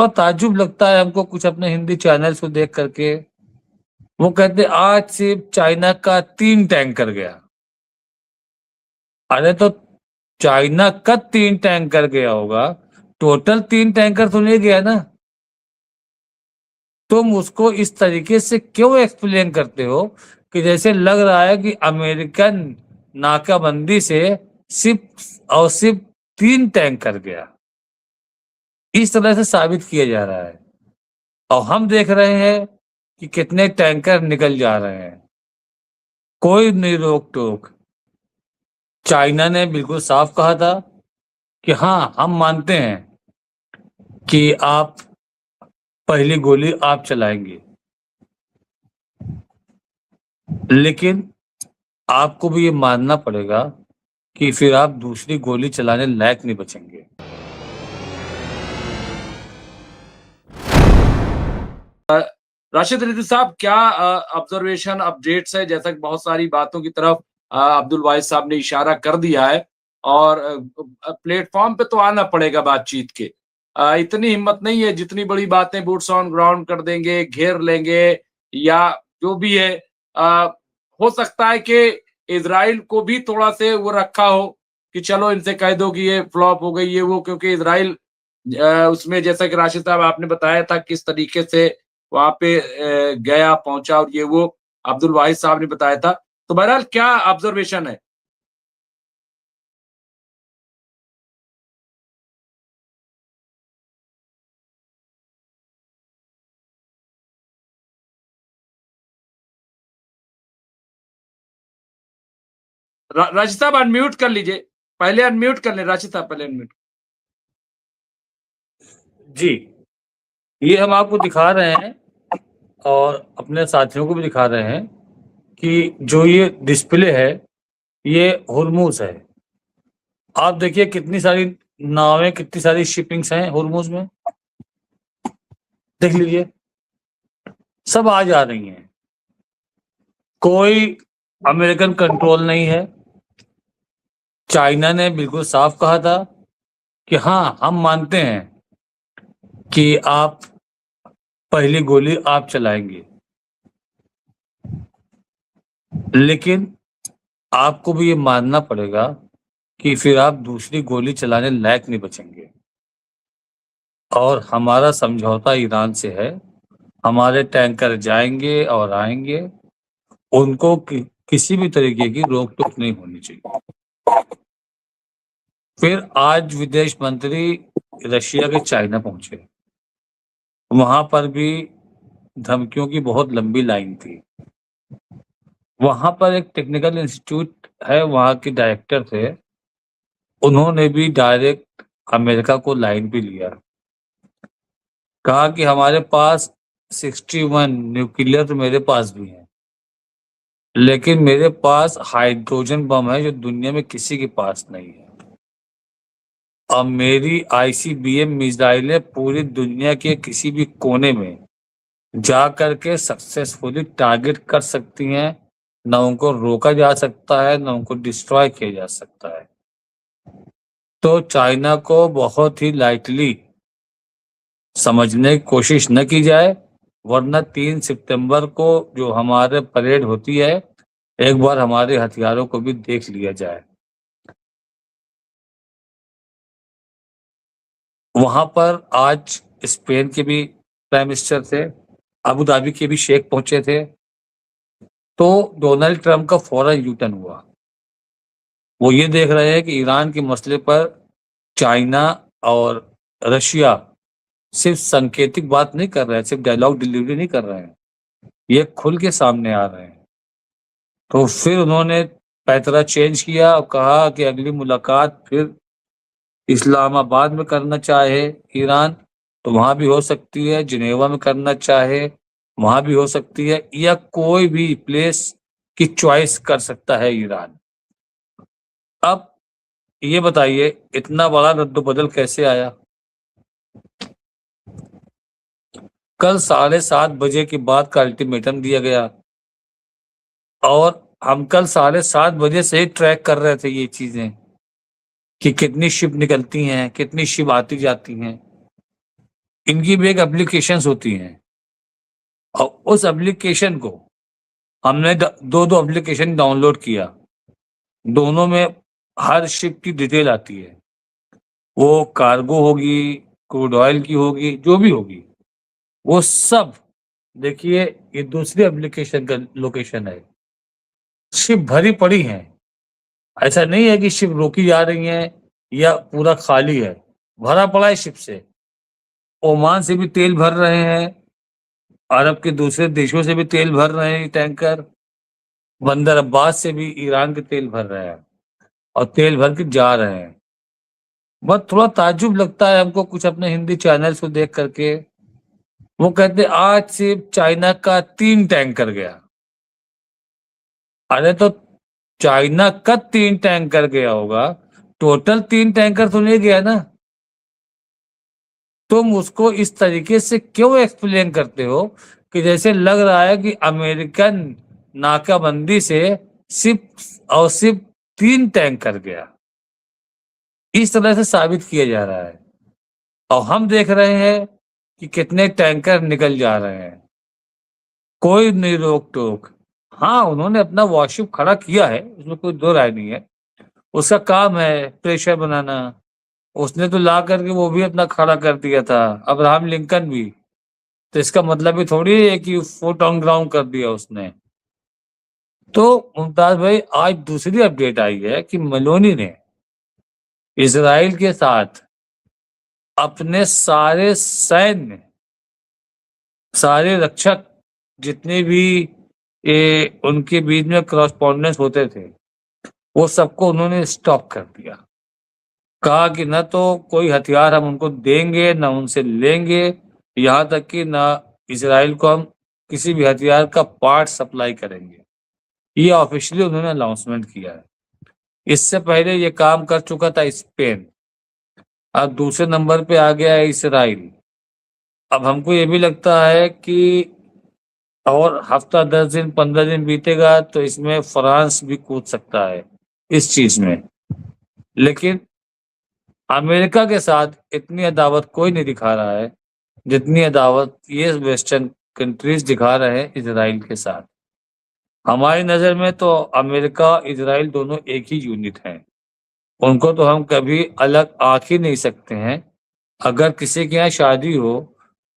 और ताज्जुब लगता है हमको कुछ अपने हिंदी चैनल्स को देख करके। वो कहते आज सिर्फ चाइना का 3 टैंकर गया। अरे तो चाइना का 3 टैंकर गया होगा, टोटल 3 टैंकर तो नहीं गया ना। तुम उसको इस तरीके से क्यों एक्सप्लेन करते हो कि जैसे लग रहा है कि अमेरिकन नाकाबंदी से सिर्फ 3 टैंकर गया। इस तरह से साबित किया जा रहा है और हम देख रहे हैं कि कितने टैंकर निकल जा रहे हैं, कोई नहीं रोक टोक। चाइना ने बिल्कुल साफ कहा था कि हाँ, हम मानते हैं कि आप पहली गोली आप चलाएंगे, लेकिन आपको भी ये मानना पड़ेगा कि फिर आप दूसरी गोली चलाने लायक नहीं बचेंगे। राशिद रिजवी साहब, क्या ऑब्जर्वेशन अपडेट्स है? जैसा कि बहुत सारी बातों की तरफ अब्दुल वाहिद साहब ने इशारा कर दिया है और प्लेटफॉर्म पे तो आना पड़ेगा बातचीत के। इतनी हिम्मत नहीं है, जितनी बड़ी बातें बूट्स ऑन ग्राउंड कर देंगे, घेर लेंगे या जो भी है। अ, हो सकता है कि इजराइल को भी थोड़ा से वो रखा हो कि चलो इनसे कह दो कि ये फ्लॉप हो गई ये वो, क्योंकि इजराइल उसमें जैसा कि राशिद साहब आपने बताया था किस तरीके से वहां पे गया पहुंचा और ये वो अब्दुल वाहिद साहब ने बताया था। तो बहरहाल क्या ऑब्जर्वेशन है? राशिद साहब अनम्यूट कर लीजिए, पहले अनम्यूट कर ले। राशिद साहब पहले अनम्यूट। जी, ये हम आपको दिखा रहे हैं और अपने साथियों को भी दिखा रहे हैं कि जो ये डिस्प्ले है ये हुर्मुज है। आप देखिए कितनी सारी नावें, कितनी सारी शिपिंग्स हैं हुर्मुज में, देख लीजिए, सब आ जा रही हैं। कोई अमेरिकन कंट्रोल नहीं है। चाइना ने बिल्कुल साफ कहा था कि हाँ, हम मानते हैं कि आप पहली गोली आप चलाएंगे, लेकिन आपको भी ये मानना पड़ेगा कि फिर आप दूसरी गोली चलाने लायक नहीं बचेंगे। और हमारा समझौता ईरान से है, हमारे टैंकर जाएंगे और आएंगे, उनको किसी भी तरीके की रोक टोक नहीं होनी चाहिए। फिर आज विदेश मंत्री रशिया के चाइना पहुंचे, वहां पर भी धमकियों की बहुत लंबी लाइन थी। वहां पर एक टेक्निकल इंस्टीट्यूट है, वहां के डायरेक्टर थे, उन्होंने भी डायरेक्ट अमेरिका को लाइन पे लिया, कहा कि हमारे पास 61 न्यूक्लियर तो मेरे पास भी है, लेकिन मेरे पास हाइड्रोजन बम है जो दुनिया में किसी के पास नहीं है। अब मेरी आईसीबीएम मिसाइलें पूरी दुनिया के किसी भी कोने में जा करके सक्सेसफुली टारगेट कर सकती हैं। न उनको रोका जा सकता है, न उनको डिस्ट्रॉय किया जा सकता है। तो चाइना को बहुत ही लाइटली समझने की कोशिश न की जाए, वरना 3 सितंबर को जो हमारे परेड होती है, एक बार हमारे हथियारों को भी देख लिया जाए। वहां पर आज स्पेन के भी प्राइम मिनिस्टर थे, अबू धाबी के भी शेख पहुंचे थे। तो डोनाल्ड ट्रंप का फौरन यू टर्न हुआ। वो ये देख रहे हैं कि ईरान के मसले पर चाइना और रशिया सिर्फ सांकेतिक बात नहीं कर रहे हैं, सिर्फ डायलॉग डिलीवरी नहीं कर रहे हैं, ये खुल के सामने आ रहे हैं। तो फिर उन्होंने पैतरा चेंज किया और कहा कि अगली मुलाकात फिर इस्लामाबाद में करना चाहे ईरान तो वहां भी हो सकती है, जिनेवा में करना चाहे वहां भी हो सकती है, या कोई भी प्लेस की चॉइस कर सकता है ईरान। अब ये बताइए इतना बड़ा रद्द-बदल कैसे आया? कल 7:30 बजे के बाद का अल्टीमेटम दिया गया और हम कल 7:30 बजे से ही ट्रैक कर रहे थे ये चीजें कि कितनी शिप निकलती हैं, कितनी शिप आती जाती हैं। इनकी भी एक एप्लीकेशंस होती हैं और उस एप्लीकेशन को हमने दो दो एप्लीकेशन डाउनलोड किया। दोनों में हर शिप की डिटेल आती है, वो कार्गो होगी, क्रूड ऑयल की होगी, जो भी होगी वो सब। देखिए, ये दूसरी एप्लीकेशन का लोकेशन है। शिप भरी पड़ी है, ऐसा नहीं है कि शिप रोकी जा रही है या पूरा खाली है, भरा पड़ा है शिप से। ओमान से भी तेल भर रहे हैं, अरब के दूसरे देशों से भी तेल भर रहे हैं टैंकर, बंदर अब्बास से भी ईरान के तेल भर रहे हैं और तेल भर के जा रहे हैं। बस थोड़ा ताज्जुब लगता है हमको कुछ अपने हिंदी चैनल्स को देख करके। वो कहते आज सिर्फ चाइना का 3 टैंकर गया। अरे तो चाइना का 3 टैंकर गया होगा, टोटल 3 टैंकर तो नहीं गया ना। तुम उसको इस तरीके से क्यों एक्सप्लेन करते हो कि जैसे लग रहा है कि अमेरिकन नाकाबंदी से सिर्फ 3 टैंकर गया, इस तरह से साबित किया जा रहा है। और हम देख रहे हैं कि कितने टैंकर निकल जा रहे हैं, कोई नहीं रोक टोक। हाँ, उन्होंने अपना वॉरशिप खड़ा किया है, उसमें कोई दो राय नहीं है, उसका काम है प्रेशर बनाना। उसने तो ला करके वो भी अपना खड़ा कर दिया था, अब्राहम लिंकन भी। तो इसका मतलब ये थोड़ी है कि फुट ऑन ग्राउंड कर दिया उसने। तो मुमताज भाई, आज दूसरी अपडेट आई है कि मेलोनी ने इजराइल के साथ अपने सारे सैन्य, सारे रक्षक, जितने भी ये उनके बीच में क्रॉसपॉन्डेंस होते थे, वो सबको उन्होंने स्टॉप कर दिया। कहा कि न तो कोई हथियार हम उनको देंगे, न उनसे लेंगे, यहाँ तक कि न इजराइल को हम किसी भी हथियार का पार्ट सप्लाई करेंगे। ये ऑफिशियली उन्होंने अनाउंसमेंट किया है। इससे पहले ये काम कर चुका था स्पेन, अब दूसरे नंबर पे आ गया है इसराइल। अब हमको ये भी लगता है कि और हफ्ता 10 दिन 15 दिन बीतेगा तो इसमें फ्रांस भी कूद सकता है इस चीज में। लेकिन अमेरिका के साथ इतनी अदावत कोई नहीं दिखा रहा है जितनी अदावत ये वेस्टर्न कंट्रीज दिखा रहे हैं इजराइल के साथ। हमारी नजर में तो अमेरिका इजराइल दोनों एक ही यूनिट हैं, उनको तो हम कभी अलग आंक ही नहीं सकते हैं। अगर किसी के यहाँ शादी हो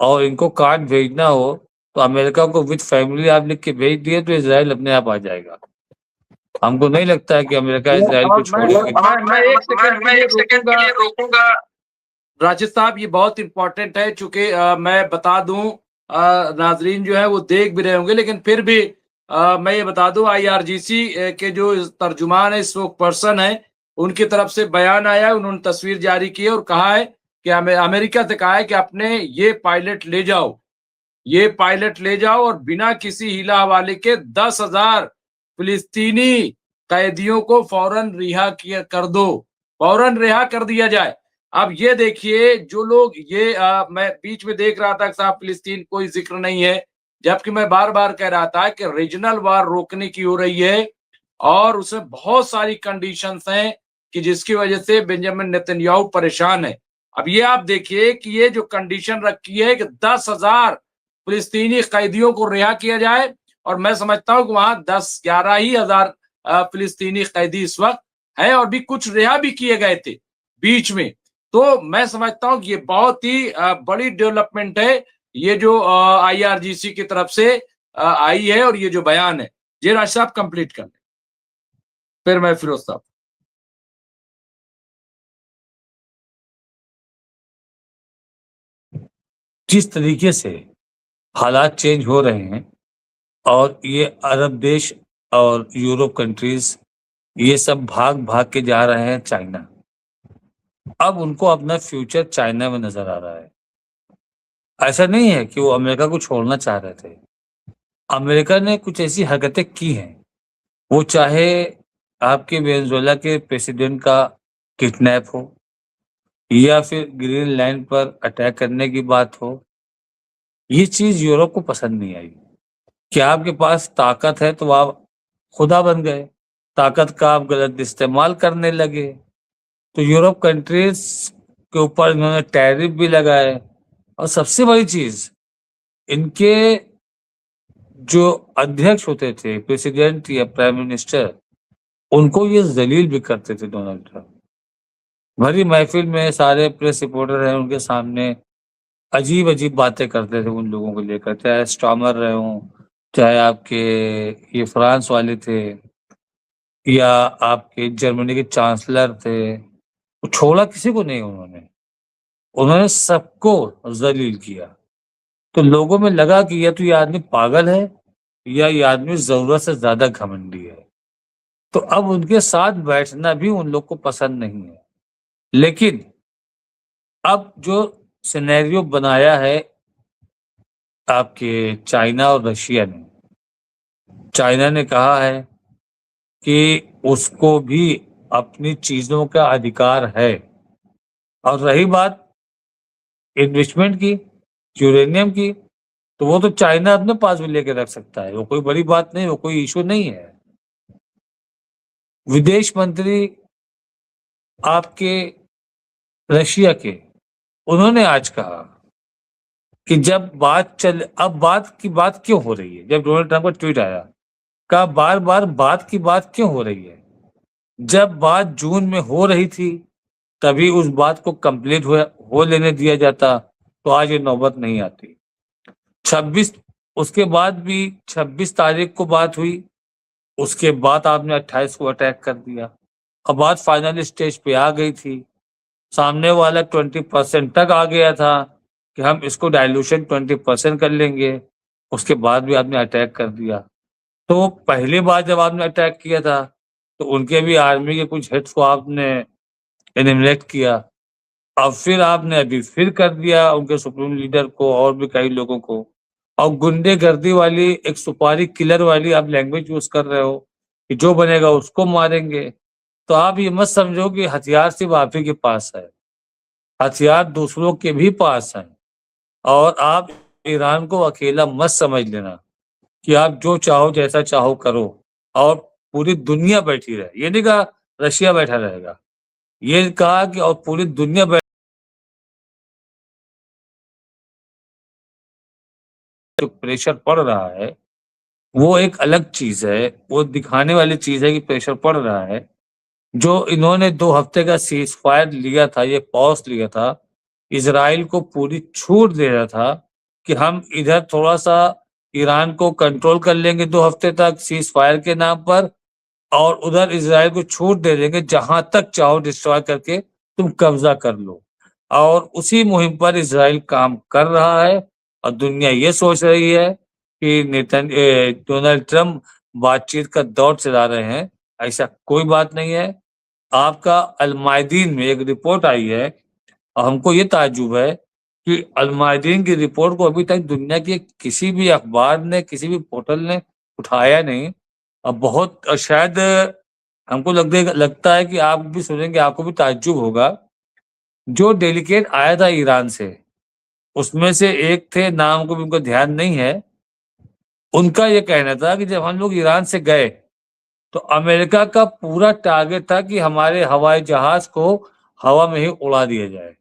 और इनको कार्ड भेजना हो तो अमेरिका को विद फैमिली आप लिख के भेज दिए तो इजराइल अपने आप आ जाएगा। हमको नहीं लगता है कि अमेरिका इजराइल को छोड़ेगा। मैं एक सेकंड के लिए रोकूंगा राजेश साहब, ये बहुत इंपॉर्टेंट है, चूंकि मैं बता दूं नाजरीन जो है वो देख भी रहे होंगे, लेकिन फिर भी मैं ये बता दूं आईआरजीसी के जो तर्जुमान है, स्पोक पर्सन है, उनकी तरफ से बयान आया है, उन्होंने तस्वीर जारी की है और कहा है कि अमेरिका से कहा है कि अपने ये पायलट ले जाओ, ये पायलट ले जाओ और बिना किसी हीला हवाले के 10,000 फिलिस्तीनी कैदियों को फौरन रिहा किया कर दो, फौरन रिहा कर दिया जाए। अब ये देखिए, जो लोग ये मैं बीच में देख रहा था कि साहब फिलिस्तीन कोई जिक्र नहीं है, जबकि मैं बार बार कह रहा था कि रीजनल वार रोकने की हो रही है और उसमें बहुत सारी कंडीशंस हैं कि जिसकी वजह से बेंजामिन नेतन्याहू परेशान है। अब ये आप देखिए कि ये जो कंडीशन रखी है कि 10,000 फिलिस्तीनी कैदियों को रिहा किया जाए, और मैं समझता हूं कि वहां 10-11 ही हजार फिलिस्तीनी कैदी इस वक्त है और भी कुछ रिहा भी किए गए थे बीच में। तो मैं समझता हूं कि ये बहुत ही बड़ी डेवलपमेंट है, ये जो आईआरजीसी की तरफ से आई है और ये जो बयान है। जी राज साहब कंप्लीट कर लें, फिर मैं फिरोज साहब। जिस तरीके से हालात चेंज हो रहे हैं और ये अरब देश और यूरोप कंट्रीज ये सब भाग भाग के जा रहे हैं चाइना, अब उनको अपना फ्यूचर चाइना में नजर आ रहा है। ऐसा नहीं है कि वो अमेरिका को छोड़ना चाह रहे थे। अमेरिका ने कुछ ऐसी हरकतें की हैं, वो चाहे आपके वेनेजुएला के प्रेसिडेंट का किडनैप हो या फिर ग्रीनलैंड पर अटैक करने की बात हो, ये चीज यूरोप को पसंद नहीं आई। क्या आपके पास ताकत है तो आप खुदा बन गए, ताकत का आप गलत इस्तेमाल करने लगे। तो यूरोप कंट्रीज के ऊपर इन्होंने टैरिफ भी लगाए, और सबसे बड़ी चीज, इनके जो अध्यक्ष होते थे, प्रेसिडेंट या प्राइम मिनिस्टर, उनको ये जलील भी करते थे डोनाल्ड ट्रंप। भरी महफिल में सारे प्रेस रिपोर्टर हैं उनके सामने, अजीब अजीब बातें करते थे उन लोगों को लेकर, चाहे स्टॉमर रहे हों, चाहे आपके ये फ्रांस वाले थे, या आपके जर्मनी के चांसलर थे। वो छोड़ा किसी को नहीं उन्होंने, उन्होंने सबको जलील किया। तो लोगों में लगा कि या तो ये आदमी पागल है या ये आदमी जरूरत से ज्यादा घमंडी है। तो अब उनके साथ बैठना भी उन लोग को पसंद नहीं है। लेकिन अब जो सिनेरियो बनाया है आपके चाइना और रशिया ने, चाइना ने कहा है कि उसको भी अपनी चीजों का अधिकार है। और रही बात इन्वेस्टमेंट की, यूरेनियम की, तो वो तो चाइना अपने पास भी लेके रख सकता है, वो कोई बड़ी बात नहीं, वो कोई इशू नहीं है। विदेश मंत्री आपके रशिया के, उन्होंने आज कहा कि जब अब बात की बात क्यों हो रही है, जब डोनाल्ड ट्रंप का ट्वीट आया, कहा बार बार बात की बात क्यों हो रही है, जब बात जून में हो रही थी तभी उस बात को कंप्लीट हो लेने दिया जाता, तो आज ये नौबत नहीं आती। 26 उसके बाद भी 26 तारीख को बात हुई, उसके बाद आपने 28 को अटैक कर दिया। अब बात फाइनल स्टेज पे आ गई थी, सामने वाला 20% तक आ गया था कि हम इसको डायलूशन 20% कर लेंगे, उसके बाद भी आपने अटैक कर दिया। तो पहली बार जब आपने अटैक किया था तो उनके भी आर्मी के कुछ हेड्स को आपने एलिमिनेट किया, अब फिर आपने अभी फिर कर दिया उनके सुप्रीम लीडर को और भी कई लोगों को। और गुंडेगर्दी वाली एक सुपारी किलर वाली आप लैंग्वेज यूज कर रहे हो कि जो बनेगा उसको मारेंगे। तो आप ये मत समझो कि हथियार सिर्फ आप ही के पास है, हथियार दूसरों के भी पास हैं। और आप ईरान को अकेला मत समझ लेना कि आप जो चाहो जैसा चाहो करो और पूरी दुनिया बैठी रहे। ये नहीं कहा रशिया बैठा रहेगा, ये कहा कि और पूरी दुनिया जो प्रेशर पड़ रहा है वो एक अलग चीज है, वो दिखाने वाली चीज है कि प्रेशर पड़ रहा है। जो इन्होंने 2 हफ्ते का सीज फायर लिया था, ये पॉज लिया था, इजराइल को पूरी छूट दे रहा था कि हम इधर थोड़ा सा ईरान को कंट्रोल कर लेंगे 2 हफ्ते तक सीज फायर के नाम पर, और उधर इजराइल को छूट दे देंगे, जहां तक चाहो डिस्ट्रॉय करके तुम कब्जा कर लो। और उसी मुहिम पर इजराइल काम कर रहा है और दुनिया ये सोच रही है कि डोनाल्ड ट्रंप बातचीत का दौर चला रहे हैं। ऐसा कोई बात नहीं है। आपका अलमायदीन में एक रिपोर्ट आई है और हमको ये ताज्जुब है कि अलमायदीन की रिपोर्ट को अभी तक दुनिया के किसी भी अखबार ने, किसी भी पोर्टल ने उठाया नहीं। अब बहुत शायद हमको लगता है कि आप भी सुनेंगे, आपको भी ताज्जुब होगा। जो डेलीगेट आया था ईरान से, उसमें से एक थे, नाम को भी उनको ध्यान नहीं है, उनका ये कहना था कि जब हम लोग ईरान से गए तो अमेरिका का पूरा टारगेट था कि हमारे हवाई जहाज को हवा में ही उड़ा दिया जाए।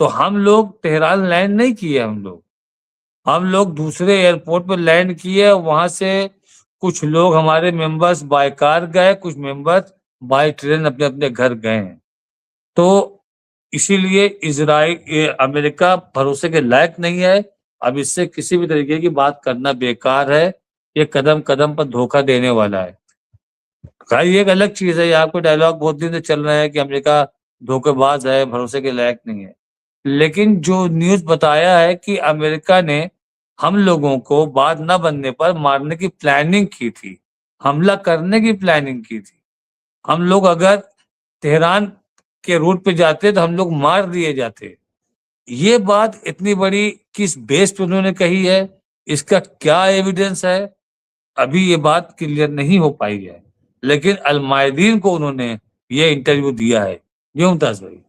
तो हम लोग तेहरान लैंड नहीं किए, हम लोग दूसरे एयरपोर्ट पर लैंड किए। वहां से कुछ लोग हमारे मेंबर्स बाय कार गए, कुछ मेंबर्स बाय ट्रेन अपने अपने घर गए हैं। तो इसीलिए अमेरिका भरोसे के लायक नहीं है। अब इससे किसी भी तरीके की बात करना बेकार है, ये कदम कदम पर धोखा देने वाला है। भाई ये एक अलग चीज है, ये आपको डायलॉग बहुत दिन से चल रहा है कि अमेरिका धोखेबाज है, भरोसे के लायक नहीं है। लेकिन जो न्यूज बताया है कि अमेरिका ने हम लोगों को बात न बनने पर मारने की प्लानिंग की थी, हमला करने की प्लानिंग की थी। हम लोग अगर तेहरान के रूट पे जाते तो हम लोग मार दिए जाते। ये बात इतनी बड़ी किस बेस पे उन्होंने कही है, इसका क्या एविडेंस है, अभी ये बात क्लियर नहीं हो पाई है। लेकिन अलमायदीन को उन्होंने ये इंटरव्यू दिया है। जी मुमताज भाई।